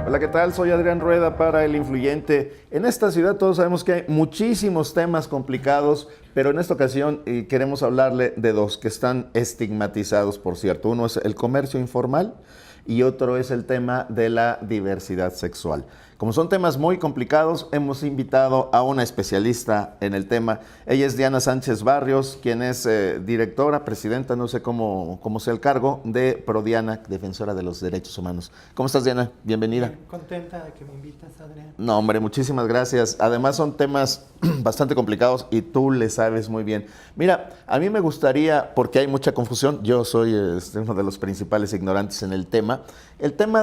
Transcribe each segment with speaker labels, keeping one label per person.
Speaker 1: Hola, ¿qué tal? Soy Adrián Rueda para El Influyente. En esta ciudad todos sabemos que hay muchísimos temas complicados, pero en esta ocasión queremos hablarle de dos que están estigmatizados, por cierto. Uno es el comercio informal y otro es el tema de la diversidad sexual. Como son temas muy complicados, hemos invitado a una especialista en el tema. Ella es Diana Sánchez Barrios, quien es directora, presidenta, no sé cómo sea el cargo, de Prodiana, Defensora de los Derechos Humanos. ¿Cómo estás, Diana? Bienvenida.
Speaker 2: Bien, contenta de que me invitas, Adrián.
Speaker 1: No, hombre, muchísimas gracias. Además son temas bastante complicados y tú le sabes muy bien. Mira, a mí me gustaría, porque hay mucha confusión, yo soy uno de los principales ignorantes en el tema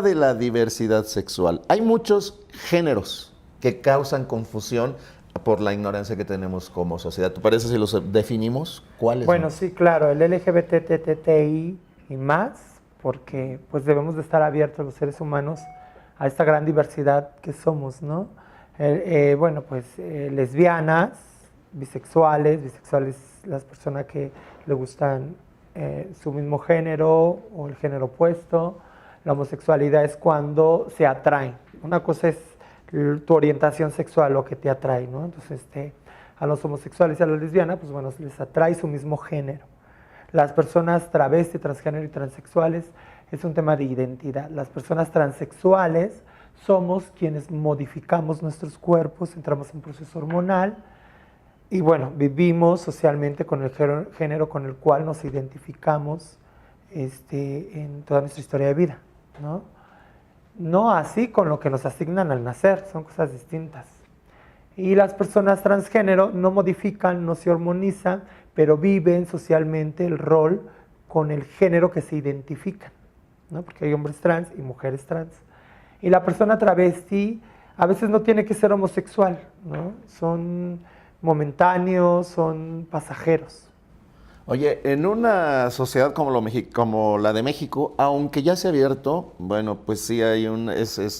Speaker 1: de la diversidad sexual. Hay muchos géneros que causan confusión por la ignorancia que tenemos como sociedad. ¿Te parece si los definimos? ¿Cuáles
Speaker 2: Bueno,
Speaker 1: son?
Speaker 2: sí, claro, el LGBTTI y más, porque pues debemos de estar abiertos los seres humanos a esta gran diversidad que somos, ¿no? Bueno, pues lesbianas, bisexuales las personas que le gustan su mismo género o el género opuesto. La homosexualidad es cuando se atraen. Una cosa es tu orientación sexual, lo que te atrae, ¿no? Entonces, a los homosexuales y a las lesbianas, pues bueno, les atrae su mismo género. Las personas travesti, transgénero y transexuales es un tema de identidad. Las personas transexuales somos quienes modificamos nuestros cuerpos, entramos en un proceso hormonal y bueno, vivimos socialmente con el género con el cual nos identificamos en toda nuestra historia de vida, ¿no? No así con lo que nos asignan al nacer, son cosas distintas. Y las personas transgénero no modifican, no se hormonizan, pero viven socialmente el rol con el género que se identifican, ¿no? Porque hay hombres trans y mujeres trans. Y la persona travesti a veces no tiene que ser homosexual, ¿no? Son momentáneos, son pasajeros.
Speaker 1: Oye, en una sociedad como la de México, aunque ya se ha abierto, bueno, pues sí hay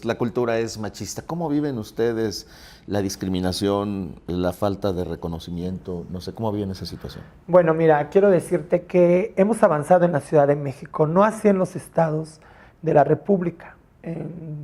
Speaker 1: la cultura es machista. ¿Cómo viven ustedes la discriminación, la falta de reconocimiento? No sé, ¿cómo viven esa situación?
Speaker 2: Bueno, mira, quiero decirte que hemos avanzado en la Ciudad de México, no así en los estados de la República.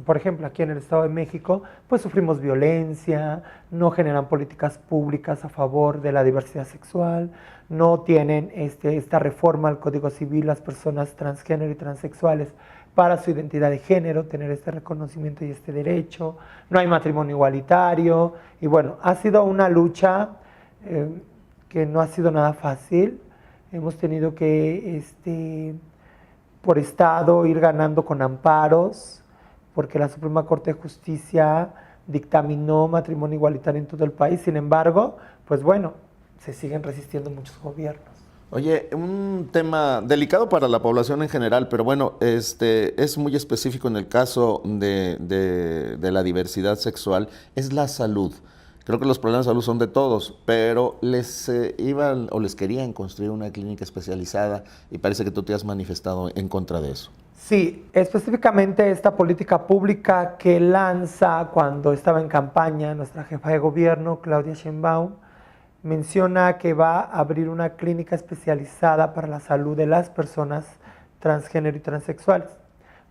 Speaker 2: Por ejemplo, aquí en el Estado de México, pues sufrimos violencia, no generan políticas públicas a favor de la diversidad sexual, no tienen esta reforma al Código Civil las personas transgénero y transexuales para su identidad de género, tener este reconocimiento y este derecho, no hay matrimonio igualitario, y bueno, ha sido una lucha que no ha sido nada fácil, hemos tenido que, por estado, ir ganando con amparos, porque la Suprema Corte de Justicia dictaminó matrimonio igualitario en todo el país. Sin embargo, pues bueno, se siguen resistiendo muchos gobiernos.
Speaker 1: Oye, un tema delicado para la población en general, pero bueno, es muy específico en el caso de la diversidad sexual, es la salud. Creo que los problemas de salud son de todos, pero les iban o les querían construir una clínica especializada y parece que tú te has manifestado en contra de eso.
Speaker 2: Sí, específicamente esta política pública que lanza cuando estaba en campaña nuestra jefa de gobierno, Claudia Sheinbaum, menciona que va a abrir una clínica especializada para la salud de las personas transgénero y transexuales,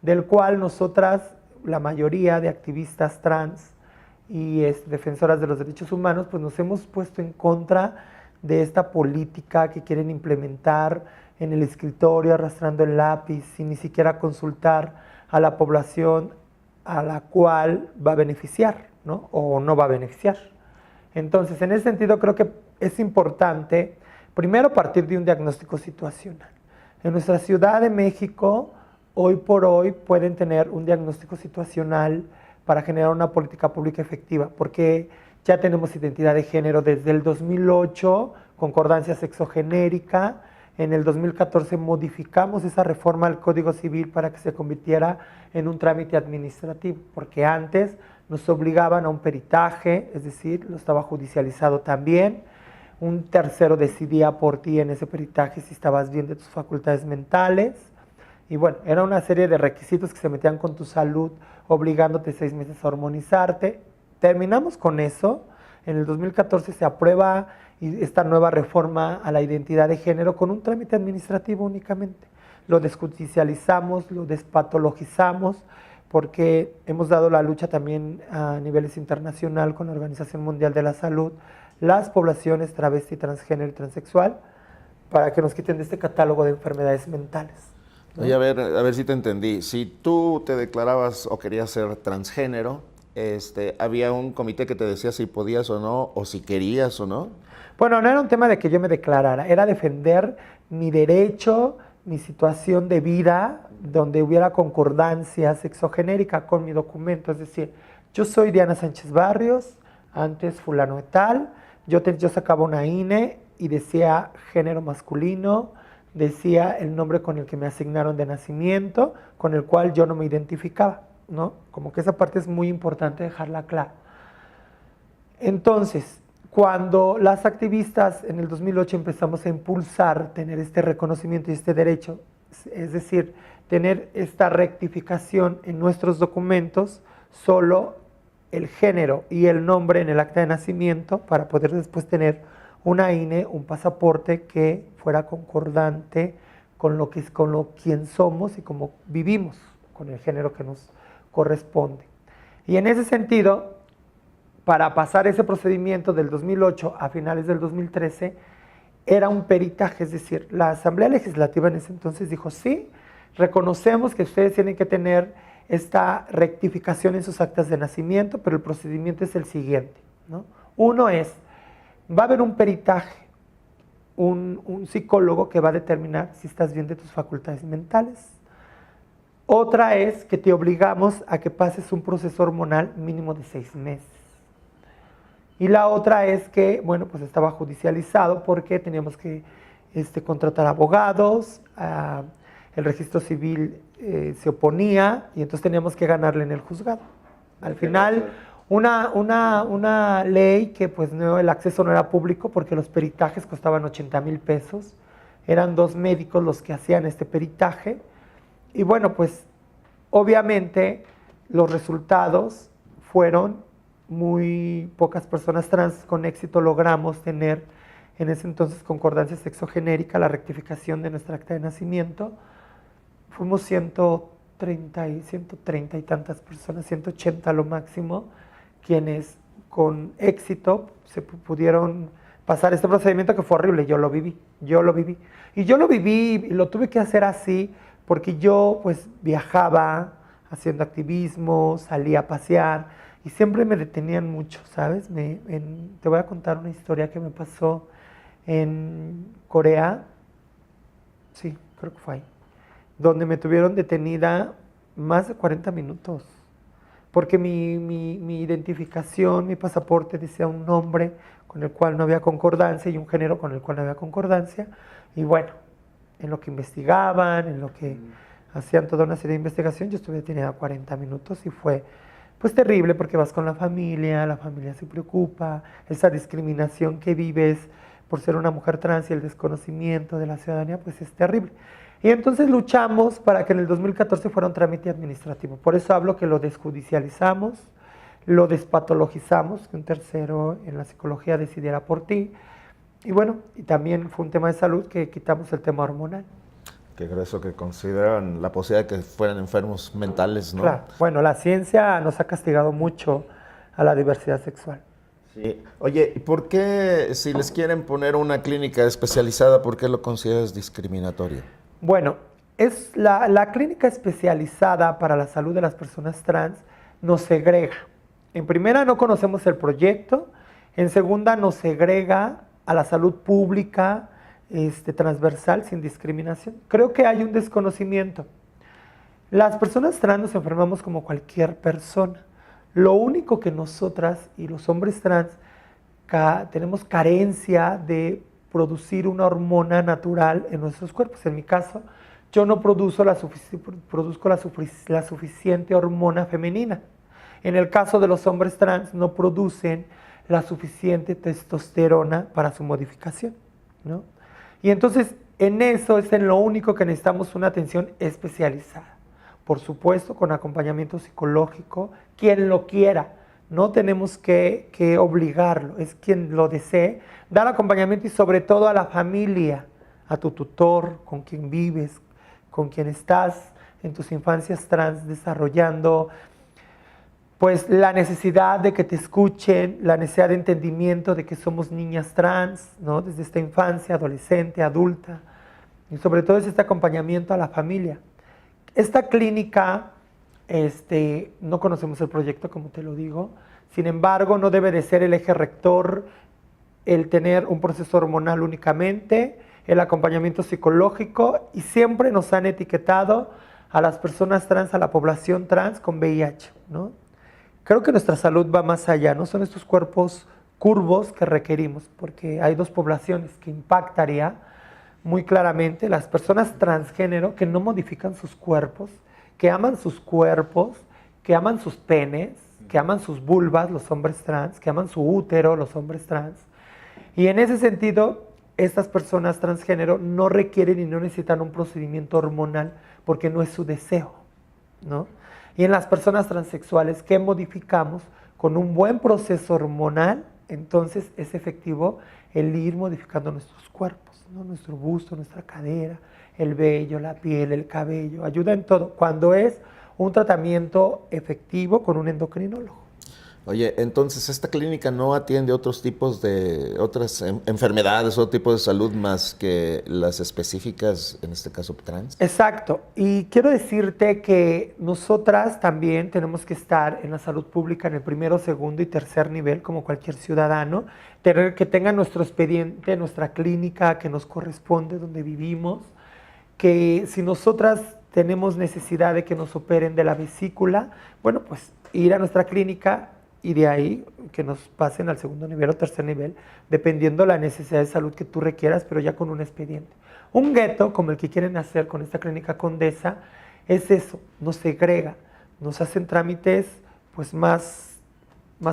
Speaker 2: del cual nosotras, la mayoría de activistas trans y defensoras de los derechos humanos, pues nos hemos puesto en contra de esta política que quieren implementar en el escritorio, arrastrando el lápiz, sin ni siquiera consultar a la población a la cual va a beneficiar, ¿no? O no va a beneficiar. Entonces, en ese sentido, creo que es importante, primero, partir de un diagnóstico situacional. En nuestra Ciudad de México, hoy por hoy, pueden tener un diagnóstico situacional para generar una política pública efectiva, porque ya tenemos identidad de género desde el 2008, concordancia sexogenérica. En el 2014 modificamos esa reforma al Código Civil para que se convirtiera en un trámite administrativo, porque antes nos obligaban a un peritaje, es decir, lo estaba judicializado también. Un tercero decidía por ti en ese peritaje si estabas bien de tus facultades mentales. Y bueno, era una serie de requisitos que se metían con tu salud, obligándote 6 meses a hormonizarte. Terminamos con eso. En el 2014 se aprueba esta nueva reforma a la identidad de género con un trámite administrativo únicamente. Lo desjudicializamos, lo despatologizamos, porque hemos dado la lucha también a niveles internacional con la Organización Mundial de la Salud, las poblaciones travesti, transgénero y transexual, para que nos quiten de este catálogo de enfermedades mentales, ¿no?
Speaker 1: Oye, a ver si te entendí. Si tú te declarabas o querías ser transgénero, había un comité que te decía si podías o no, o si querías o no.
Speaker 2: Bueno, no era un tema de que yo me declarara, era defender mi derecho, mi situación de vida, donde hubiera concordancia sexogenérica con mi documento. Es decir, yo soy Diana Sánchez Barrios, antes fulano de tal, yo sacaba una INE y decía género masculino, decía el nombre con el que me asignaron de nacimiento, con el cual yo no me identificaba, ¿no? Como que esa parte es muy importante dejarla clara. Entonces, cuando las activistas en el 2008 empezamos a impulsar tener este reconocimiento y este derecho, es decir, tener esta rectificación en nuestros documentos, solo el género y el nombre en el acta de nacimiento para poder después tener una INE, un pasaporte que fuera concordante con quién somos y cómo vivimos, con el género que nos corresponde. Y en ese sentido, para pasar ese procedimiento del 2008 a finales del 2013, era un peritaje, es decir, la Asamblea Legislativa en ese entonces dijo, sí, reconocemos que ustedes tienen que tener esta rectificación en sus actas de nacimiento, pero el procedimiento es el siguiente, ¿no? Uno es, va a haber un peritaje, un psicólogo que va a determinar si estás bien de tus facultades mentales. Otra es que te obligamos a que pases un proceso hormonal mínimo de 6 meses. Y la otra es que, bueno, pues estaba judicializado porque teníamos que contratar abogados, el registro civil se oponía y entonces teníamos que ganarle en el juzgado. Al final, una ley que pues no, el acceso no era público porque los peritajes costaban 80,000 pesos, eran 2 médicos los que hacían este peritaje y bueno, pues obviamente los resultados fueron muy pocas personas trans con éxito logramos tener en ese entonces concordancia sexogenérica, la rectificación de nuestra acta de nacimiento. Fuimos 130 y tantas personas, 180 a lo máximo, quienes con éxito se pudieron pasar este procedimiento que fue horrible. Yo lo viví. Y yo lo viví y lo tuve que hacer así porque yo pues viajaba haciendo activismo, salía a pasear, y siempre me detenían mucho, ¿sabes? Te voy a contar una historia que me pasó en Corea, sí, creo que fue ahí, donde me tuvieron detenida más de 40 minutos, porque mi identificación, mi pasaporte decía un nombre con el cual no había concordancia y un género con el cual no había concordancia, y bueno, en lo que investigaban, en lo que hacían toda una serie de investigación, yo estuve detenida 40 minutos y fue pues terrible porque vas con la familia se preocupa, esa discriminación que vives por ser una mujer trans y el desconocimiento de la ciudadanía, pues es terrible. Y entonces luchamos para que en el 2014 fuera un trámite administrativo. Por eso hablo que lo desjudicializamos, lo despatologizamos, que un tercero en la psicología decidiera por ti. Y bueno, y también fue un tema de salud que quitamos el tema hormonal.
Speaker 1: Qué grueso que consideran la posibilidad de que fueran enfermos mentales, ¿no?
Speaker 2: Claro. Bueno, la ciencia nos ha castigado mucho a la diversidad sexual.
Speaker 1: Sí. Oye, ¿y por qué si les quieren poner una clínica especializada, por qué lo consideras discriminatorio?
Speaker 2: Bueno, es la clínica especializada para la salud de las personas trans nos segrega. En primera, no conocemos el proyecto. En segunda, nos segrega a la salud pública, transversal, sin discriminación. Creo que hay un desconocimiento. Las personas trans nos enfermamos como cualquier persona. Lo único que nosotras y los hombres trans tenemos carencia de producir una hormona natural en nuestros cuerpos. En mi caso, yo no produzco la suficiente hormona femenina. En el caso de los hombres trans, no producen la suficiente testosterona para su modificación, ¿no? Y entonces, en eso es en lo único que necesitamos una atención especializada. Por supuesto, con acompañamiento psicológico, quien lo quiera. No tenemos que obligarlo, es quien lo desee. Dar acompañamiento y sobre todo a la familia, a tu tutor, con quien vives, con quien estás en tus infancias trans, desarrollando pues la necesidad de que te escuchen, la necesidad de entendimiento de que somos niñas trans, ¿no? Desde esta infancia, adolescente, adulta, y sobre todo es este acompañamiento a la familia. Esta clínica, no conocemos el proyecto, como te lo digo, sin embargo, no debe de ser el eje rector el tener un proceso hormonal únicamente, el acompañamiento psicológico, y siempre nos han etiquetado a las personas trans, a la población trans con VIH, ¿no? Creo que nuestra salud va más allá, no son estos cuerpos curvos que requerimos, porque hay dos poblaciones que impactaría muy claramente: las personas transgénero que no modifican sus cuerpos, que aman sus cuerpos, que aman sus penes, que aman sus vulvas, los hombres trans, que aman su útero, los hombres trans. Y en ese sentido, estas personas transgénero no requieren y no necesitan un procedimiento hormonal porque no es su deseo, ¿no? Y en las personas transexuales que modificamos con un buen proceso hormonal, entonces es efectivo el ir modificando nuestros cuerpos, ¿no? Nuestro busto, nuestra cadera, el vello, la piel, el cabello, ayuda en todo, cuando es un tratamiento efectivo con un endocrinólogo.
Speaker 1: Oye, entonces esta clínica no atiende otros tipos de otras enfermedades o tipos de salud más que las específicas, en este caso trans.
Speaker 2: Exacto, y quiero decirte que nosotras también tenemos que estar en la salud pública en el primero, segundo y tercer nivel, como cualquier ciudadano, tener que tenga nuestro expediente, nuestra clínica que nos corresponde, donde vivimos, que si nosotras tenemos necesidad de que nos operen de la vesícula, bueno, pues ir a nuestra clínica y de ahí que nos pasen al segundo nivel o tercer nivel, dependiendo la necesidad de salud que tú requieras, pero ya con un expediente. Un gueto, como el que quieren hacer con esta clínica Condesa, es eso, nos segrega, nos hacen trámites pues más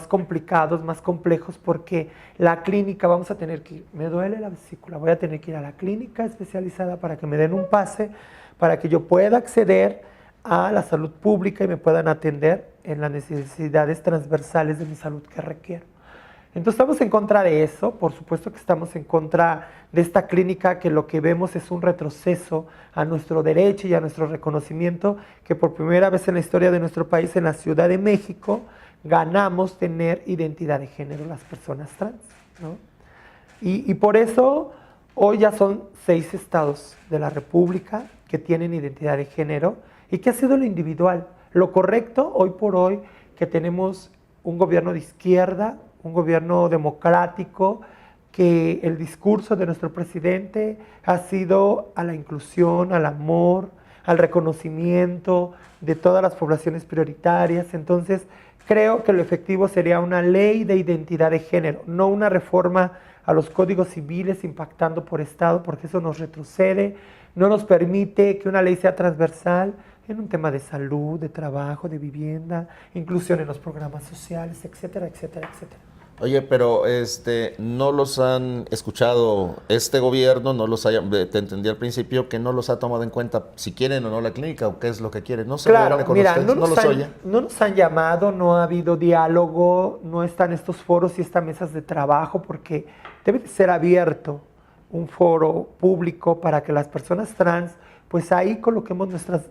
Speaker 2: complicados, más complejos, porque la clínica vamos a tener que ir, me duele la vesícula, voy a tener que ir a la clínica especializada para que me den un pase, para que yo pueda acceder a la salud pública y me puedan atender en las necesidades transversales de mi salud que requiero. Entonces estamos en contra de eso, por supuesto que estamos en contra de esta clínica, que lo que vemos es un retroceso a nuestro derecho y a nuestro reconocimiento, que por primera vez en la historia de nuestro país, en la Ciudad de México, ganamos tener identidad de género las personas trans, ¿no? Y por eso hoy ya son 6 estados de la República que tienen identidad de género, y que ha sido lo individual. Lo correcto hoy por hoy, que tenemos un gobierno de izquierda, un gobierno democrático, que el discurso de nuestro presidente ha sido a la inclusión, al amor, al reconocimiento de todas las poblaciones prioritarias. Entonces, creo que lo efectivo sería una ley de identidad de género, no una reforma a los códigos civiles impactando por estado, porque eso nos retrocede, no nos permite que una ley sea transversal en un tema de salud, de trabajo, de vivienda, inclusión en los programas sociales, etcétera, etcétera, etcétera.
Speaker 1: Oye, pero no los han escuchado este gobierno, no los haya, te entendí al principio que no los ha tomado en cuenta si quieren o no la clínica o qué es lo que quieren. No se
Speaker 2: Claro,
Speaker 1: reúne con
Speaker 2: mira,
Speaker 1: ustedes,
Speaker 2: no nos han llamado, no ha habido diálogo, no están estos foros y estas mesas de trabajo, porque debe de ser abierto un foro público para que las personas trans, pues ahí coloquemos nuestras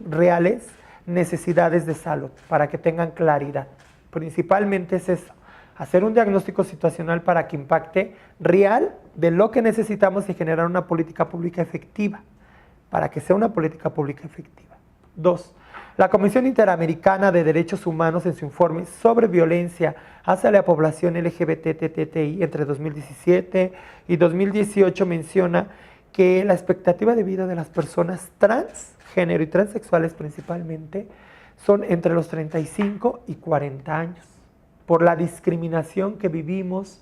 Speaker 2: reales necesidades de salud, para que tengan claridad. Principalmente es eso, hacer un diagnóstico situacional para que impacte real de lo que necesitamos y generar una política pública efectiva, para que sea una política pública efectiva. 2. La Comisión Interamericana de Derechos Humanos, en su informe sobre violencia hacia la población LGBTTI entre 2017 y 2018, menciona que la expectativa de vida de las personas transgénero y transexuales principalmente son entre los 35 y 40 años, por la discriminación que vivimos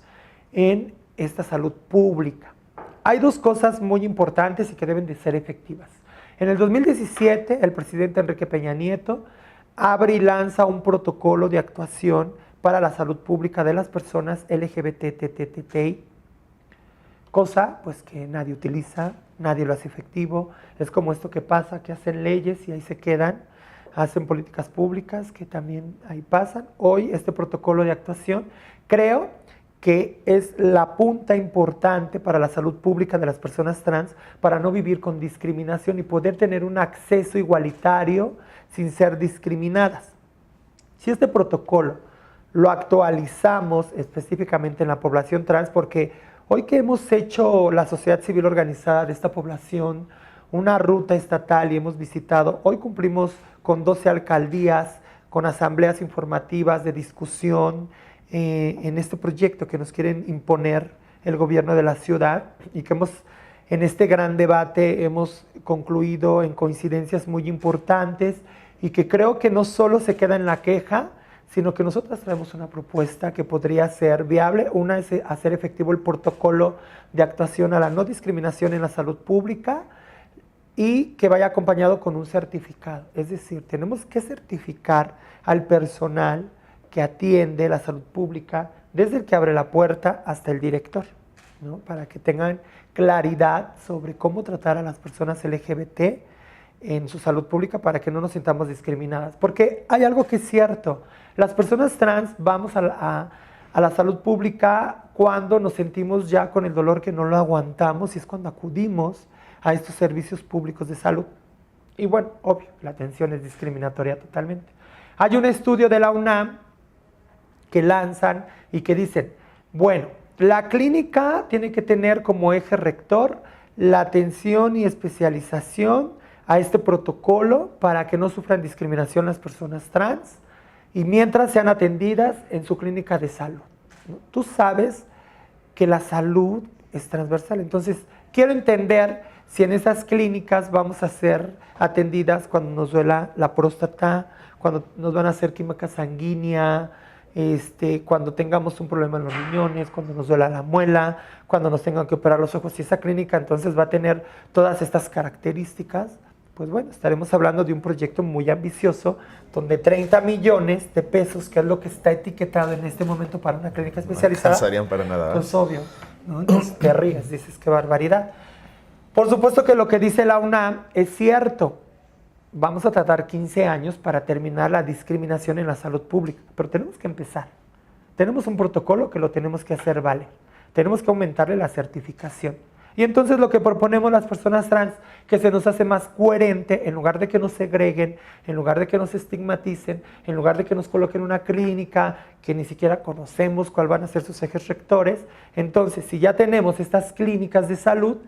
Speaker 2: en esta salud pública. Hay 2 cosas muy importantes y que deben de ser efectivas. En el 2017, el presidente Enrique Peña Nieto abre y lanza un protocolo de actuación para la salud pública de las personas LGBTTI, cosa pues que nadie utiliza, nadie lo hace efectivo. Es como esto que pasa, que hacen leyes y ahí se quedan, hacen políticas públicas que también ahí pasan. Hoy este protocolo de actuación creo que es la punta importante para la salud pública de las personas trans, para no vivir con discriminación y poder tener un acceso igualitario sin ser discriminadas. Si este protocolo lo actualizamos específicamente en la población trans, porque hoy que hemos hecho la sociedad civil organizada de esta población una ruta estatal y hemos visitado, hoy cumplimos con 12 alcaldías, con asambleas informativas de discusión en este proyecto que nos quieren imponer el gobierno de la ciudad y que en este gran debate hemos concluido en coincidencias muy importantes y que creo que no solo se queda en la queja, sino que nosotras traemos una propuesta que podría ser viable. Una es hacer efectivo el protocolo de actuación a la no discriminación en la salud pública y que vaya acompañado con un certificado. Es decir, tenemos que certificar al personal que atiende la salud pública, desde el que abre la puerta hasta el director, ¿no? Para que tengan claridad sobre cómo tratar a las personas LGBT en su salud pública para que no nos sintamos discriminadas. Porque hay algo que es cierto, las personas trans vamos a la salud pública cuando nos sentimos ya con el dolor que no lo aguantamos y es cuando acudimos a estos servicios públicos de salud. Y bueno, obvio, la atención es discriminatoria totalmente. Hay un estudio de la UNAM que lanzan y que dicen, bueno, la clínica tiene que tener como eje rector la atención y especialización a este protocolo para que no sufran discriminación las personas trans y mientras sean atendidas en su clínica de salud. Tú sabes que la salud es transversal, entonces quiero entender si en esas clínicas vamos a ser atendidas cuando nos duela la próstata, cuando nos van a hacer química sanguínea, cuando tengamos un problema en los riñones, cuando nos duela la muela, cuando nos tengan que operar los ojos. Si esa clínica entonces va a tener todas estas características, pues bueno, estaremos hablando de un proyecto muy ambicioso, donde 30 millones de pesos, que es lo que está etiquetado en este momento para una clínica especializada,
Speaker 1: no alcanzarían para nada.
Speaker 2: Pues obvio, ¿no? Entonces te ríes, dices qué barbaridad. Por supuesto que lo que dice la UNAM es cierto. Vamos a tratar 15 años para terminar la discriminación en la salud pública, pero tenemos que empezar. Tenemos un protocolo que lo tenemos que hacer valer. Tenemos que aumentarle la certificación. Y entonces lo que proponemos las personas trans, que se nos hace más coherente, en lugar de que nos segreguen, en lugar de que nos estigmaticen, en lugar de que nos coloquen en una clínica que ni siquiera conocemos cuál van a ser sus ejes rectores, entonces si ya tenemos estas clínicas de salud,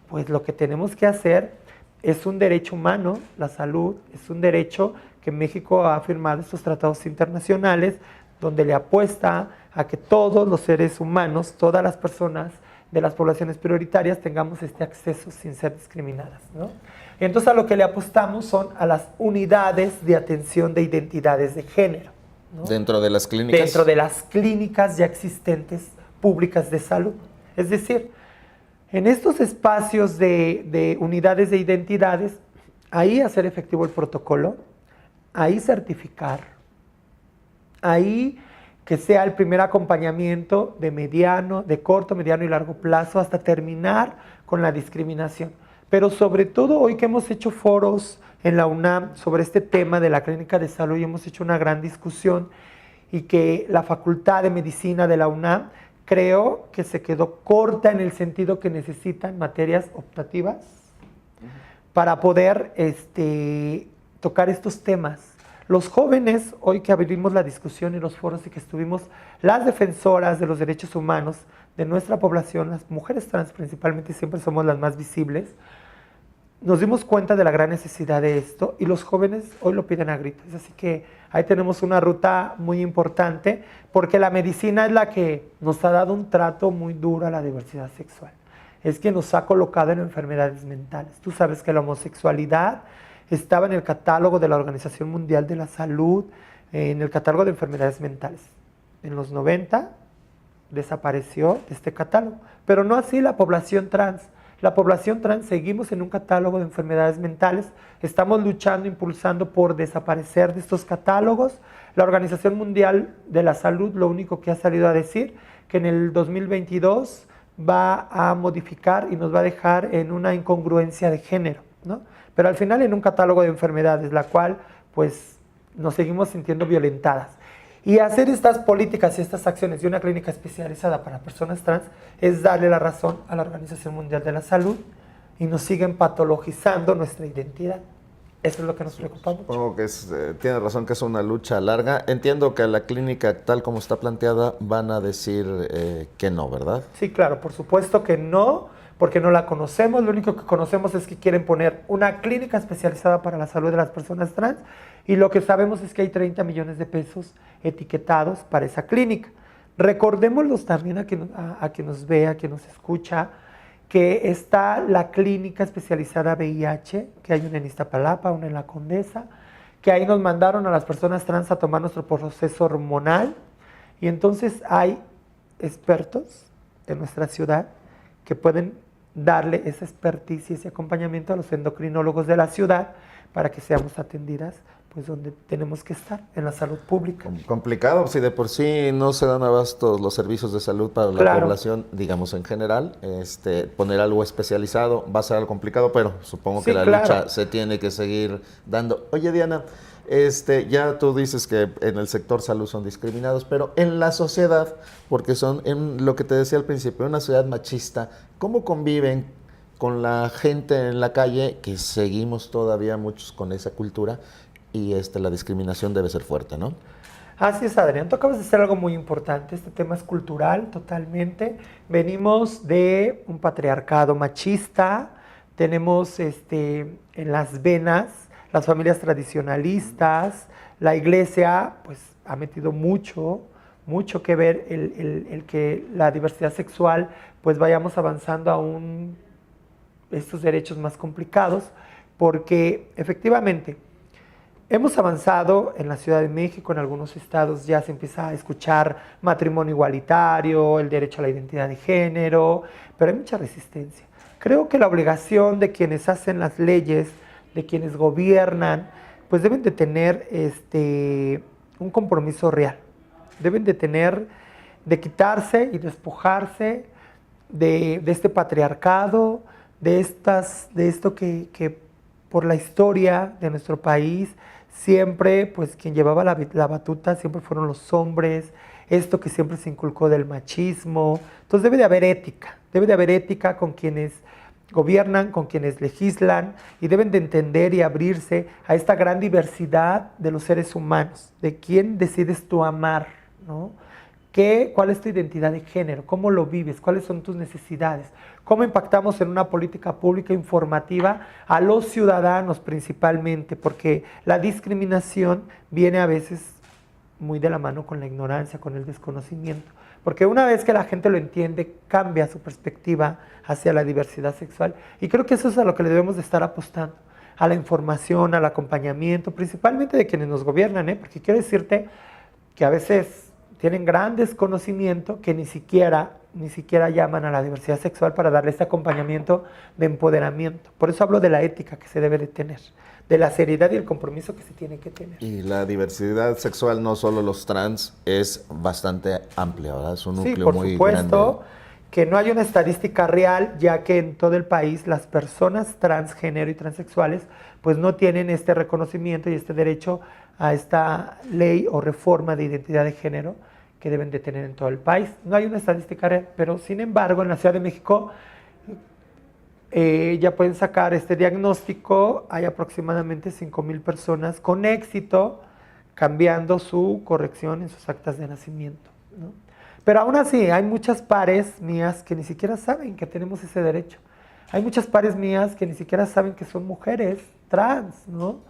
Speaker 2: pues lo que tenemos que hacer es un derecho humano, la salud, es un derecho que México ha firmado estos tratados internacionales, donde le apuesta a que todos los seres humanos, todas las personas de las poblaciones prioritarias tengamos este acceso sin ser discriminadas, ¿no? Y entonces a lo que le apostamos son a las unidades de atención de identidades de género, ¿no?
Speaker 1: Dentro de las clínicas.
Speaker 2: Dentro de las clínicas ya existentes públicas de salud. Es decir, en estos espacios de unidades de identidades, ahí hacer efectivo el protocolo, ahí certificar, ahí que sea el primer acompañamiento de corto, mediano y largo plazo hasta terminar con la discriminación. Pero sobre todo hoy que hemos hecho foros en la UNAM sobre este tema de la clínica de salud y hemos hecho una gran discusión y que la Facultad de Medicina de la UNAM creo que se quedó corta en el sentido que necesitan materias optativas para poder tocar estos temas. Los jóvenes, hoy que abrimos la discusión y los foros y que estuvimos las defensoras de los derechos humanos de nuestra población, las mujeres trans principalmente, siempre somos las más visibles, nos dimos cuenta de la gran necesidad de esto y los jóvenes hoy lo piden a gritos. Así que ahí tenemos una ruta muy importante porque la medicina es la que nos ha dado un trato muy duro a la diversidad sexual. Es que nos ha colocado en enfermedades mentales. Tú sabes que la homosexualidad estaba en el catálogo de la Organización Mundial de la Salud, en el catálogo de enfermedades mentales. En los 90 desapareció de este catálogo, pero no así la población trans. La población trans seguimos en un catálogo de enfermedades mentales, estamos luchando, impulsando por desaparecer de estos catálogos. La Organización Mundial de la Salud lo único que ha salido a decir que en el 2022 va a modificar y nos va a dejar en una incongruencia de género, ¿no? Pero al final en un catálogo de enfermedades, la cual pues nos seguimos sintiendo violentadas. Y hacer estas políticas y estas acciones de una clínica especializada para personas trans es darle la razón a la Organización Mundial de la Salud y nos siguen patologizando nuestra identidad. Eso es lo que nos preocupa mucho.
Speaker 1: Supongo que tiene razón que es una lucha larga. Entiendo que a la clínica tal como está planteada van a decir que no, ¿verdad?
Speaker 2: Sí, claro, por supuesto que no, porque no la conocemos. Lo único que conocemos es que quieren poner una clínica especializada para la salud de las personas trans y lo que sabemos es que hay 30 millones de pesos etiquetados para esa clínica. Recordémoslos también a quien nos vea, a quien nos escucha, que está la clínica especializada VIH, que hay una en Iztapalapa, una en La Condesa, que ahí nos mandaron a las personas trans a tomar nuestro proceso hormonal y entonces hay expertos en nuestra ciudad que pueden darle esa expertise y ese acompañamiento a los endocrinólogos de la ciudad para que seamos atendidas pues donde tenemos que estar, en la salud pública.
Speaker 1: Complicado, si de por sí no se dan abastos los servicios de salud para la población, digamos en general, poner algo especializado va a ser algo complicado, pero supongo que la lucha se tiene que seguir dando. Oye, Diana, ya tú dices que en el sector salud son discriminados, pero en la sociedad, porque son, en lo que te decía al principio, una sociedad machista, ¿cómo conviven con la gente en la calle, que seguimos todavía muchos con esa cultura, y la discriminación debe ser fuerte, ¿no?
Speaker 2: Así es, Adrián. Tú acabas de hacer algo muy importante. Este tema es cultural totalmente. Venimos de un patriarcado machista. Tenemos en las venas las familias tradicionalistas. La iglesia pues ha metido mucho que ver el que la diversidad sexual pues vayamos avanzando aún estos derechos más complicados, porque efectivamente hemos avanzado en la Ciudad de México, en algunos estados ya se empieza a escuchar matrimonio igualitario, el derecho a la identidad de género, pero hay mucha resistencia. Creo que la obligación de quienes hacen las leyes, de quienes gobiernan, pues deben de tener un compromiso real. Deben de quitarse y despojarse de este patriarcado, de esto que por la historia de nuestro país siempre, pues quien llevaba la batuta siempre fueron los hombres, esto que siempre se inculcó del machismo. Entonces debe de haber ética con quienes gobiernan, con quienes legislan, y deben de entender y abrirse a esta gran diversidad de los seres humanos, de quién decides tú amar, ¿no? ¿Cuál es tu identidad de género? ¿Cómo lo vives? ¿Cuáles son tus necesidades? ¿Cómo impactamos en una política pública informativa a los ciudadanos principalmente? Porque la discriminación viene a veces muy de la mano con la ignorancia, con el desconocimiento. Porque una vez que la gente lo entiende, cambia su perspectiva hacia la diversidad sexual. Y creo que eso es a lo que le debemos de estar apostando, a la información, al acompañamiento, principalmente de quienes nos gobiernan, porque quiero decirte que a veces tienen gran desconocimiento que ni siquiera llaman a la diversidad sexual para darle este acompañamiento de empoderamiento. Por eso hablo de la ética que se debe de tener, de la seriedad y el compromiso que se tiene que tener.
Speaker 1: Y la diversidad sexual, no solo los trans, es bastante amplia, ¿verdad? Es un núcleo muy grande. Sí, por supuesto,
Speaker 2: que no hay una estadística real, ya que en todo el país las personas transgénero y transexuales pues no tienen este reconocimiento y este derecho a esta ley o reforma de identidad de género que deben de tener en todo el país. No hay una estadística real, pero sin embargo en la Ciudad de México ya pueden sacar este diagnóstico. Hay aproximadamente 5,000 personas con éxito cambiando su corrección en sus actas de nacimiento, ¿no? Pero aún así hay muchas pares mías que ni siquiera saben que tenemos ese derecho. Hay muchas pares mías que ni siquiera saben que son mujeres trans, ¿no?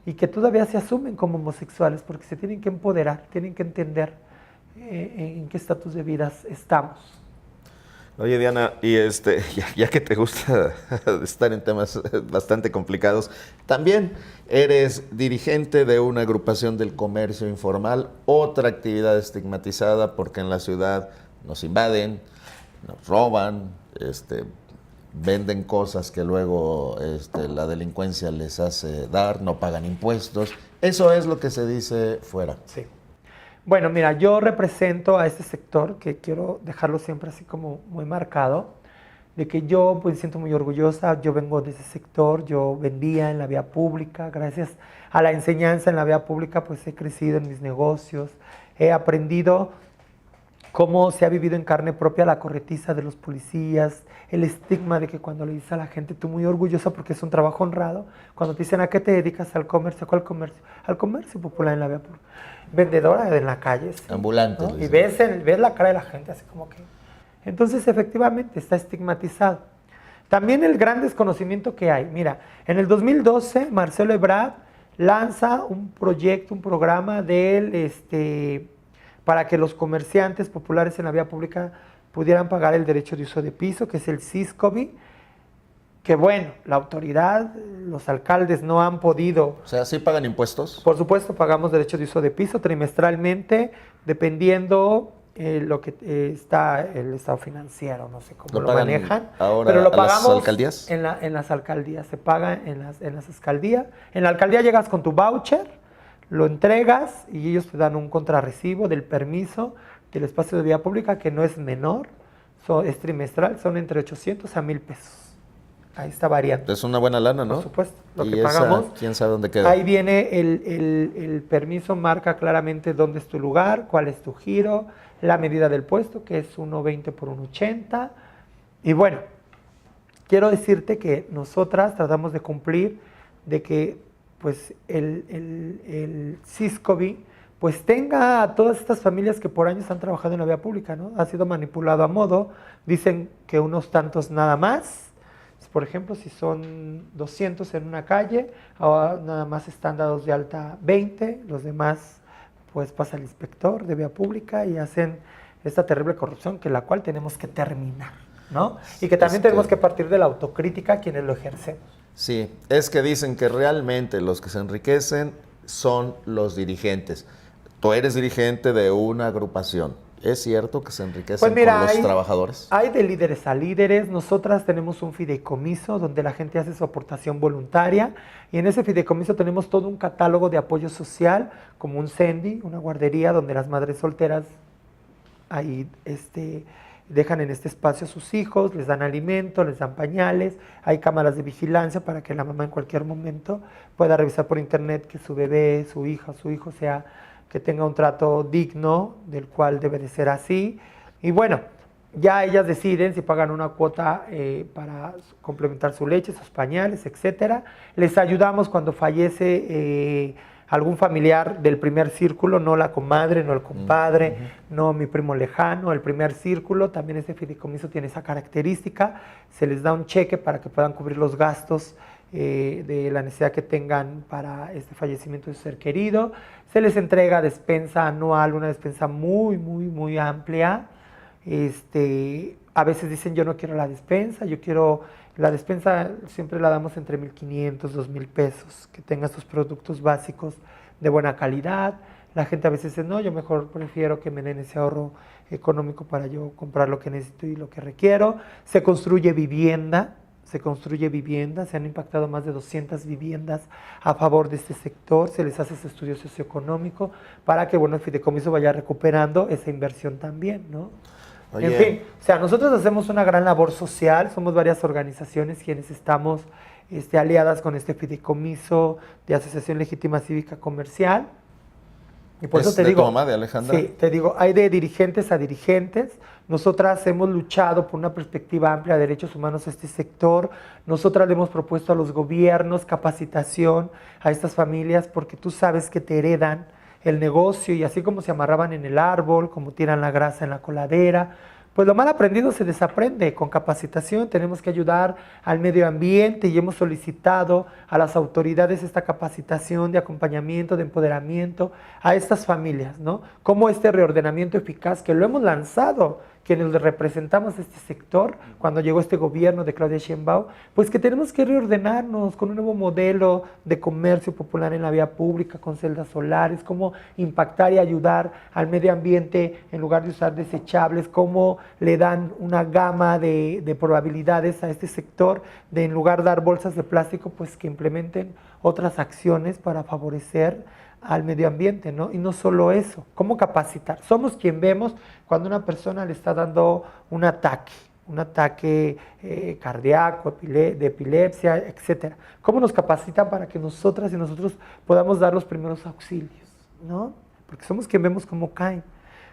Speaker 2: Y que todavía se asumen como homosexuales porque se tienen que empoderar, tienen que entender en qué estatus de vidas estamos.
Speaker 1: Oye, Diana, y ya que te gusta estar en temas bastante complicados, también eres dirigente de una agrupación del comercio informal, otra actividad estigmatizada porque en la ciudad nos invaden, nos roban, venden cosas que luego la delincuencia les hace dar, no pagan impuestos. Eso es lo que se dice fuera.
Speaker 2: Sí. Bueno, mira, yo represento a este sector que quiero dejarlo siempre así como muy marcado, de que yo pues siento muy orgullosa. Yo vengo de ese sector, yo vendía en la vía pública, gracias a la enseñanza en la vía pública pues he crecido en mis negocios, he aprendido cómo se ha vivido en carne propia la corretiza de los policías, el estigma de que cuando le dices a la gente, tú muy orgullosa porque es un trabajo honrado, cuando te dicen, ¿a qué te dedicas? Al comercio. ¿Cuál comercio? Al comercio popular en la vía pública. Vendedora en la calle. Sí,
Speaker 1: ambulante.
Speaker 2: ¿no? Y ves la cara de la gente así como que... Entonces, efectivamente, está estigmatizado. También el gran desconocimiento que hay. Mira, en el 2012, Marcelo Ebrard lanza un proyecto, un programa para que los comerciantes populares en la vía pública pudieran pagar el derecho de uso de piso, que es el SISCOBI, que bueno, la autoridad, los alcaldes no han podido...
Speaker 1: O sea, ¿sí pagan impuestos?
Speaker 2: Por supuesto, pagamos derecho de uso de piso trimestralmente, dependiendo lo que está el estado financiero, no sé cómo lo manejan.
Speaker 1: Ahora,
Speaker 2: pero lo pagamos
Speaker 1: ¿las alcaldías?
Speaker 2: En las alcaldías, se paga en las alcaldías. En la alcaldía llegas con tu voucher, lo entregas y ellos te dan un contrarrecibo del permiso del espacio de vía pública, que no es menor, es trimestral, son entre 800 a 1,000 pesos. Ahí está variando.
Speaker 1: Es una buena lana, ¿no?
Speaker 2: Por supuesto, lo
Speaker 1: y
Speaker 2: que
Speaker 1: esa,
Speaker 2: pagamos.
Speaker 1: ¿quién sabe dónde queda?
Speaker 2: Ahí viene el permiso, marca claramente dónde es tu lugar, cuál es tu giro, la medida del puesto, que es 1,20 por 1,80. Y bueno, quiero decirte que nosotras tratamos de cumplir de que pues el SISCOBI pues tenga a todas estas familias que por años han trabajado en la vía pública, ¿no? Ha sido manipulado a modo, dicen que unos tantos nada más. Por ejemplo, si son 200 en una calle, ahora nada más están dados de alta 20, los demás pues pasa el inspector de vía pública y hacen esta terrible corrupción, que la cual tenemos que terminar, ¿no? Y que también tenemos que partir de la autocrítica quienes lo ejercen.
Speaker 1: Sí, es que dicen que realmente los que se enriquecen son los dirigentes. Tú eres dirigente de una agrupación. ¿Es cierto que se enriquecen con los trabajadores?
Speaker 2: Hay de líderes a líderes. Nosotras tenemos un fideicomiso donde la gente hace su aportación voluntaria y en ese fideicomiso tenemos todo un catálogo de apoyo social, como un CENDI, una guardería donde las madres solteras ahí dejan en este espacio a sus hijos, les dan alimento, les dan pañales, hay cámaras de vigilancia para que la mamá en cualquier momento pueda revisar por internet que su bebé, su hija, su hijo que tenga un trato digno, del cual debe de ser así. Y bueno, ya ellas deciden si pagan una cuota para complementar su leche, sus pañales, etcétera. Les ayudamos cuando fallece algún familiar del primer círculo, no la comadre, no el compadre, no mi primo lejano, el primer círculo. También este fideicomiso tiene esa característica. Se les da un cheque para que puedan cubrir los gastos de la necesidad que tengan para este fallecimiento de su ser querido. Se les entrega despensa anual, una despensa muy, muy, muy amplia. A veces dicen, yo no quiero la despensa, yo quiero... La despensa siempre la damos entre 1,500, 2,000 pesos, que tenga sus productos básicos de buena calidad. La gente a veces dice, no, yo mejor prefiero que me den ese ahorro económico para yo comprar lo que necesito y lo que requiero. Se construye vivienda, se han impactado más de 200 viviendas a favor de este sector, se les hace ese estudio socioeconómico para que, bueno, el fideicomiso vaya recuperando esa inversión también, ¿no? Oye. En fin, o sea, nosotros hacemos una gran labor social, somos varias organizaciones quienes estamos aliadas con este fideicomiso de Asociación Legítima Cívica Comercial. Y por eso te digo,
Speaker 1: tu mamá, de Alejandra?
Speaker 2: Sí, te digo, hay de dirigentes a dirigentes. Nosotras hemos luchado por una perspectiva amplia de derechos humanos a este sector. Nosotras le hemos propuesto a los gobiernos capacitación a estas familias porque tú sabes que te heredan el negocio y así como se amarraban en el árbol, como tiran la grasa en la coladera, pues lo mal aprendido se desaprende. Con capacitación tenemos que ayudar al medio ambiente y hemos solicitado a las autoridades esta capacitación de acompañamiento, de empoderamiento a estas familias, ¿no? Como este reordenamiento eficaz que lo hemos lanzado quienes representamos este sector cuando llegó este gobierno de Claudia Sheinbaum, pues que tenemos que reordenarnos con un nuevo modelo de comercio popular en la vía pública, con celdas solares, cómo impactar y ayudar al medio ambiente en lugar de usar desechables, cómo le dan una gama de probabilidades a este sector de en lugar de dar bolsas de plástico, pues que implementen otras acciones para favorecer al medio ambiente, ¿no? Y no solo eso, ¿cómo capacitar? Somos quien vemos cuando una persona le está dando un ataque cardíaco, de epilepsia, etcétera. ¿Cómo nos capacitan para que nosotras y nosotros podamos dar los primeros auxilios, ¿no? porque somos quien vemos cómo caen.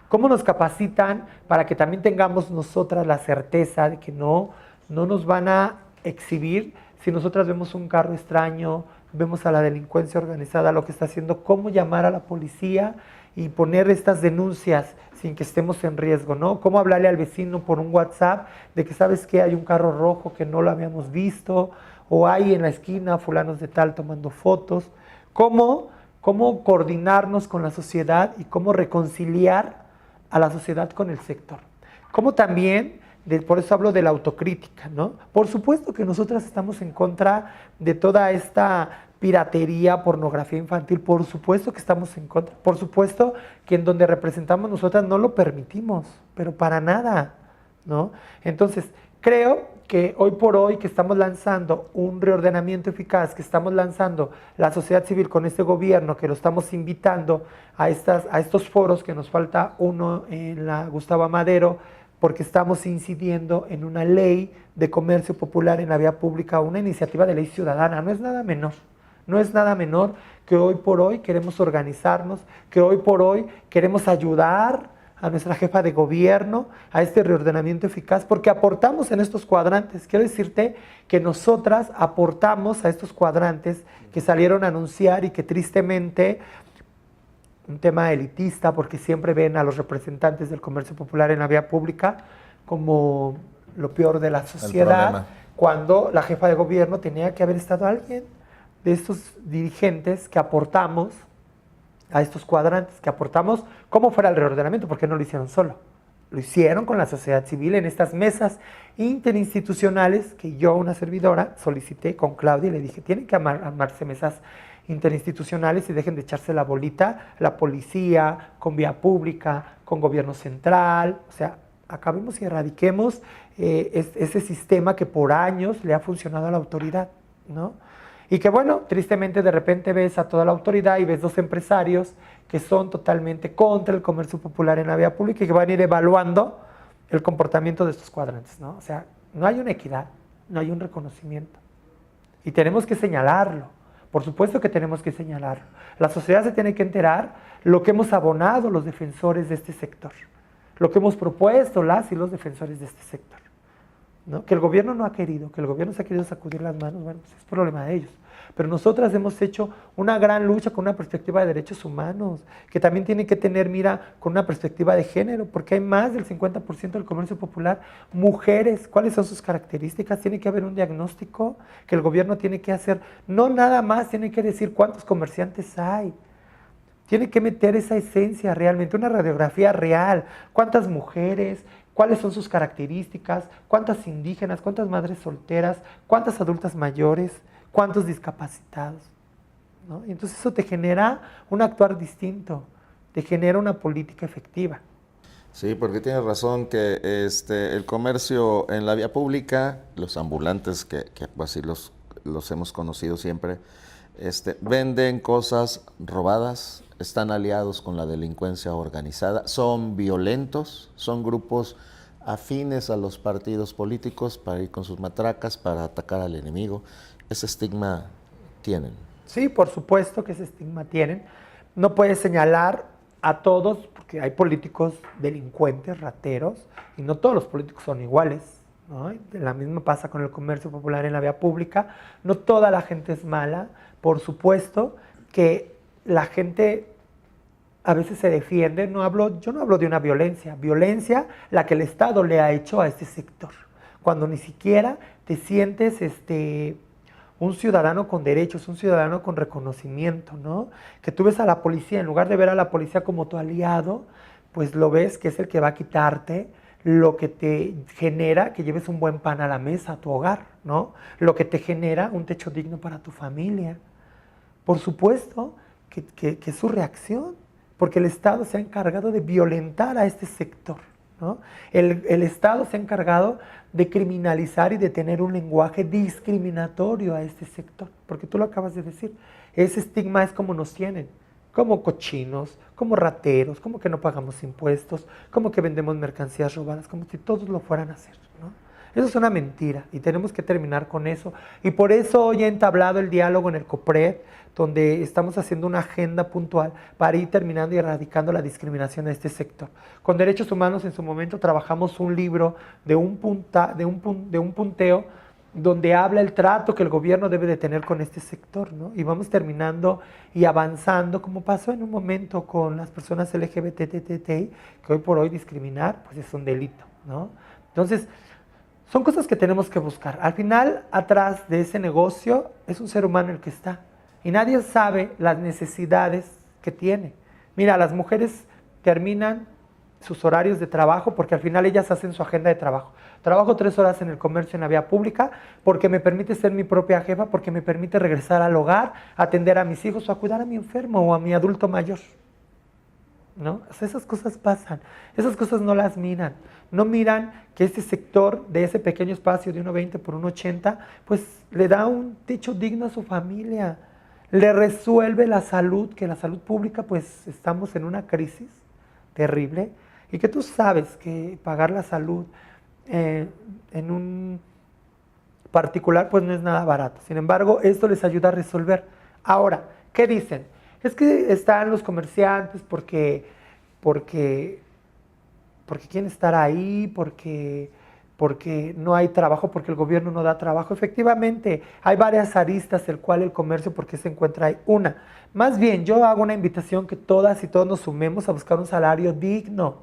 Speaker 2: ¿Cómo nos capacitan para que también tengamos nosotras la certeza de que no nos van a exhibir si nosotras vemos un carro extraño, vemos a la delincuencia organizada, lo que está haciendo, cómo llamar a la policía y poner estas denuncias sin que estemos en riesgo, ¿no? Cómo hablarle al vecino por un WhatsApp de que sabes que hay un carro rojo que no lo habíamos visto, o hay en la esquina fulanos de tal tomando fotos. Cómo coordinarnos con la sociedad y cómo reconciliar a la sociedad con el sector. Cómo también, por eso hablo de la autocrítica, ¿no? Por supuesto que nosotras estamos en contra de toda esta piratería, pornografía infantil, por supuesto que estamos en contra, por supuesto que en donde representamos nosotras no lo permitimos, pero para nada, ¿no? Entonces, creo que hoy por hoy que estamos lanzando un reordenamiento eficaz, que estamos lanzando la sociedad civil con este gobierno, que lo estamos invitando a estos foros, que nos falta uno en la Gustavo Amadero, porque estamos incidiendo en una ley de comercio popular en la vía pública, una iniciativa de ley ciudadana, no es nada menor. No es nada menor que hoy por hoy queremos organizarnos, que hoy por hoy queremos ayudar a nuestra jefa de gobierno a este reordenamiento eficaz, porque aportamos en estos cuadrantes. Quiero decirte que nosotras aportamos a estos cuadrantes que salieron a anunciar y que tristemente, un tema elitista, porque siempre ven a los representantes del comercio popular en la vía pública como lo peor de la sociedad, cuando la jefa de gobierno tenía que haber estado alguien de estos dirigentes que aportamos a estos cuadrantes, que aportamos cómo fuera el reordenamiento, porque no lo hicieron solo. Lo hicieron con la sociedad civil en estas mesas interinstitucionales que yo, una servidora, solicité con Claudia y le dije, tienen que armarse mesas interinstitucionales y dejen de echarse la bolita, la policía, con vía pública, con gobierno central, o sea, acabemos y erradiquemos ese sistema que por años le ha funcionado a la autoridad, ¿no? Y que bueno, tristemente de repente ves a toda la autoridad y ves dos empresarios que son totalmente contra el comercio popular en la vía pública y que van a ir evaluando el comportamiento de estos cuadrantes, ¿no? O sea, no hay una equidad, no hay un reconocimiento. Y tenemos que señalarlo, por supuesto que tenemos que señalarlo. La sociedad se tiene que enterar lo que hemos abonado los defensores de este sector, lo que hemos propuesto las y los defensores de este sector, ¿no? Que el gobierno no ha querido, que el gobierno se ha querido sacudir las manos, bueno, pues es problema de ellos. Pero nosotras hemos hecho una gran lucha con una perspectiva de derechos humanos, que también tiene que tener mira con una perspectiva de género, porque hay más del 50% del comercio popular mujeres. ¿Cuáles son sus características? Tiene que haber un diagnóstico que el gobierno tiene que hacer. No nada más tiene que decir cuántos comerciantes hay. Tiene que meter esa esencia realmente, una radiografía real. ¿Cuántas mujeres? ¿Cuáles son sus características? ¿Cuántas indígenas? ¿Cuántas madres solteras? ¿Cuántas adultas mayores? ¿Cuántos discapacitados? ¿No? Y entonces eso te genera un actuar distinto, te genera una política efectiva.
Speaker 1: Sí, porque tienes razón que el comercio en la vía pública, los ambulantes, que así los hemos conocido siempre, venden cosas robadas, están aliados con la delincuencia organizada, son violentos, son grupos afines a los partidos políticos para ir con sus matracas, para atacar al enemigo. Ese estigma tienen.
Speaker 2: Sí, por supuesto que ese estigma tienen. No puedes señalar a todos, porque hay políticos delincuentes, rateros, y no todos los políticos son iguales, ¿no? La misma pasa con el comercio popular en la vía pública. No toda la gente es mala. Por supuesto que la gente a veces se defiende. Yo no hablo de una violencia la que el Estado le ha hecho a este sector. Cuando ni siquiera te sientes un ciudadano con derechos, un ciudadano con reconocimiento, ¿no? Que tú ves a la policía, en lugar de ver a la policía como tu aliado, pues lo ves que es el que va a quitarte lo que te genera que lleves un buen pan a la mesa, a tu hogar, ¿no? Lo que te genera un techo digno para tu familia. Por supuesto que es su reacción, porque el Estado se ha encargado de violentar a este sector, ¿no? El Estado se ha encargado de criminalizar y de tener un lenguaje discriminatorio a este sector, porque tú lo acabas de decir, ese estigma es como nos tienen, como cochinos, como rateros, como que no pagamos impuestos, como que vendemos mercancías robadas, como si todos lo fueran a hacer, ¿no? Eso es una mentira y tenemos que terminar con eso. Y por eso hoy he entablado el diálogo en el COPRED, donde estamos haciendo una agenda puntual para ir terminando y erradicando la discriminación de este sector. Con Derechos Humanos en su momento trabajamos un libro de un punteo donde habla el trato que el gobierno debe de tener con este sector, ¿no? Y vamos terminando y avanzando, como pasó en un momento con las personas LGBTTI, que hoy por hoy discriminar pues es un delito, ¿no? Entonces, son cosas que tenemos que buscar. Al final, atrás de ese negocio es un ser humano el que está. Y nadie sabe las necesidades que tiene. Mira, las mujeres terminan sus horarios de trabajo porque al final ellas hacen su agenda de trabajo. Trabajo 3 horas en el comercio en la vía pública porque me permite ser mi propia jefa, porque me permite regresar al hogar, atender a mis hijos o a cuidar a mi enfermo o a mi adulto mayor, ¿no? O sea, esas cosas pasan, esas cosas no las miran. No miran que este sector de ese pequeño espacio de 1,20 por 1,80 pues le da un techo digno a su familia, le resuelve la salud, que la salud pública pues estamos en una crisis terrible y que tú sabes que pagar la salud en un particular pues no es nada barato. Sin embargo, esto les ayuda a resolver. Ahora, ¿qué dicen? Es que están los comerciantes porque quieren estar ahí, porque no hay trabajo, porque el gobierno no da trabajo. Efectivamente, hay varias aristas del cual el comercio, porque se encuentra ahí. Una, más bien, yo hago una invitación que todas y todos nos sumemos a buscar un salario digno,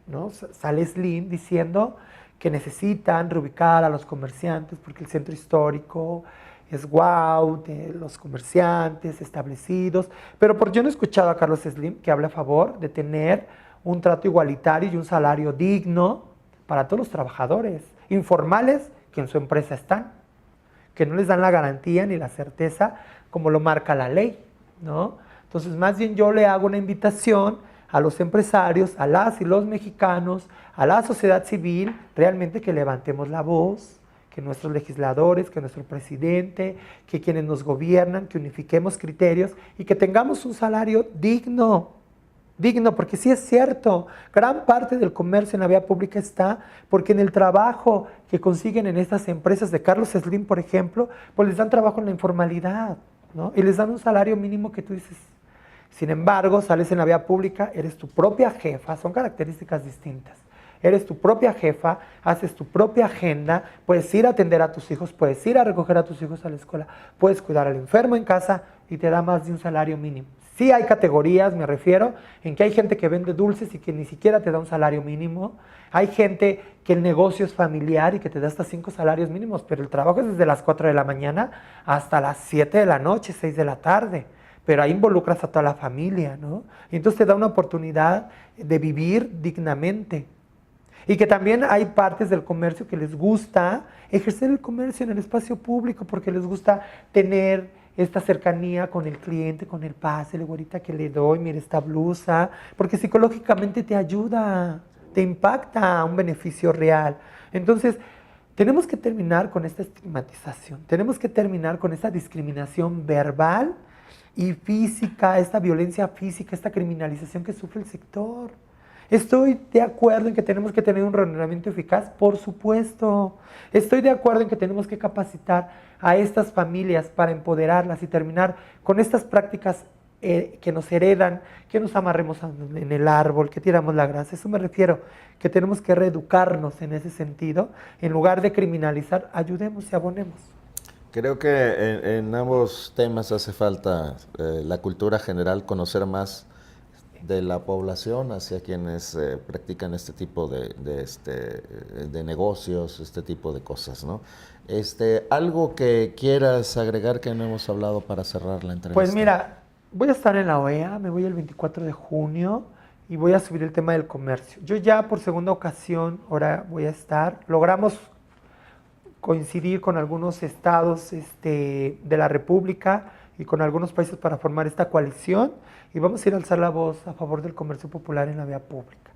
Speaker 2: ¿no? Sale Slim diciendo que necesitan reubicar a los comerciantes porque el centro histórico es guau, de los comerciantes establecidos, pero yo no he escuchado a Carlos Slim que hable a favor de tener un trato igualitario y un salario digno para todos los trabajadores informales que en su empresa están, que no les dan la garantía ni la certeza como lo marca la ley, ¿no? Entonces, más bien yo le hago una invitación a los empresarios, a las y los mexicanos, a la sociedad civil, realmente que levantemos la voz, que nuestros legisladores, que nuestro presidente, que quienes nos gobiernan, que unifiquemos criterios y que tengamos un salario digno, porque sí es cierto, gran parte del comercio en la vía pública está porque en el trabajo que consiguen en estas empresas de Carlos Slim, por ejemplo, pues les dan trabajo en la informalidad, ¿no? Y les dan un salario mínimo que tú dices. Sin embargo, sales en la vía pública, eres tu propia jefa, son características distintas. Eres tu propia jefa, haces tu propia agenda, puedes ir a atender a tus hijos, puedes ir a recoger a tus hijos a la escuela, puedes cuidar al enfermo en casa y te da más de un salario mínimo. Sí hay categorías, me refiero, en que hay gente que vende dulces y que ni siquiera te da un salario mínimo. Hay gente que el negocio es familiar y que te da hasta 5 salarios mínimos, pero el trabajo es desde las 4 de la mañana hasta las 7 de la noche, 6 de la tarde. Pero ahí involucras a toda la familia, ¿no? Y entonces te da una oportunidad de vivir dignamente. Y que también hay partes del comercio que les gusta ejercer el comercio en el espacio público porque les gusta tener esta cercanía con el cliente, con el pásele, güerita, que le doy, mira esta blusa, porque psicológicamente te ayuda, te impacta a un beneficio real. Entonces, tenemos que terminar con esta estigmatización, tenemos que terminar con esta discriminación verbal y física, esta violencia física, esta criminalización que sufre el sector. ¿Estoy de acuerdo en que tenemos que tener un reordenamiento eficaz? Por supuesto. Estoy de acuerdo en que tenemos que capacitar a estas familias para empoderarlas y terminar con estas prácticas que nos heredan, que nos amarremos en el árbol, que tiramos la grasa. Eso me refiero, que tenemos que reeducarnos en ese sentido. En lugar de criminalizar, ayudemos y abonemos.
Speaker 1: Creo que en ambos temas hace falta la cultura general, conocer más de la población hacia quienes practican este tipo de negocios, este tipo de cosas, ¿no? Algo que quieras agregar que no hemos hablado para cerrar la entrevista.
Speaker 2: Pues mira, voy a estar en la OEA, me voy el 24 de junio y voy a subir el tema del comercio. Yo ya por segunda ocasión ahora voy a estar, logramos coincidir con algunos estados de la República y con algunos países para formar esta coalición y vamos a ir a alzar la voz a favor del comercio popular en la vía pública.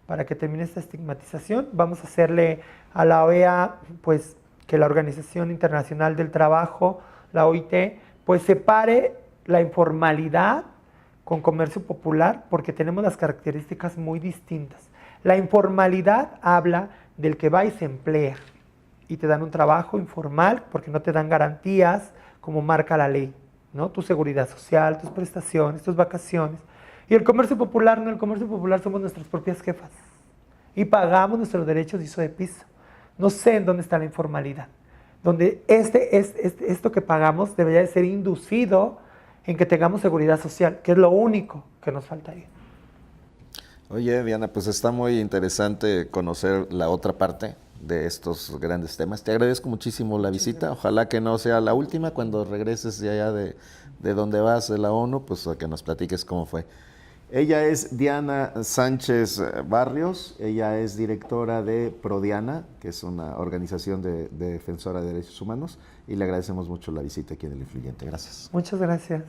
Speaker 2: Para que termine esta estigmatización, vamos a hacerle a la OEA, pues, que la Organización Internacional del Trabajo, la OIT, pues separe la informalidad con comercio popular porque tenemos las características muy distintas. La informalidad habla del que va y se emplea, y te dan un trabajo informal porque no te dan garantías como marca la ley, ¿no? Tu seguridad social, tus prestaciones, tus vacaciones. Y el comercio popular, no, el comercio popular somos nuestras propias jefas y pagamos nuestros derechos de uso de piso. No sé en dónde está la informalidad, donde esto que pagamos debería de ser inducido en que tengamos seguridad social, que es lo único que nos faltaría.
Speaker 1: Oye, Diana, pues está muy interesante conocer la otra parte de estos grandes temas. Te agradezco muchísimo la visita. Ojalá que no sea la última. Cuando regreses de allá de donde vas, de la ONU, pues a que nos platiques cómo fue. Ella es Diana Sánchez Barrios. Ella es directora de Prodiana, que es una organización de defensora de derechos humanos. Y le agradecemos mucho la visita aquí en El Influyente. Gracias.
Speaker 2: Muchas gracias.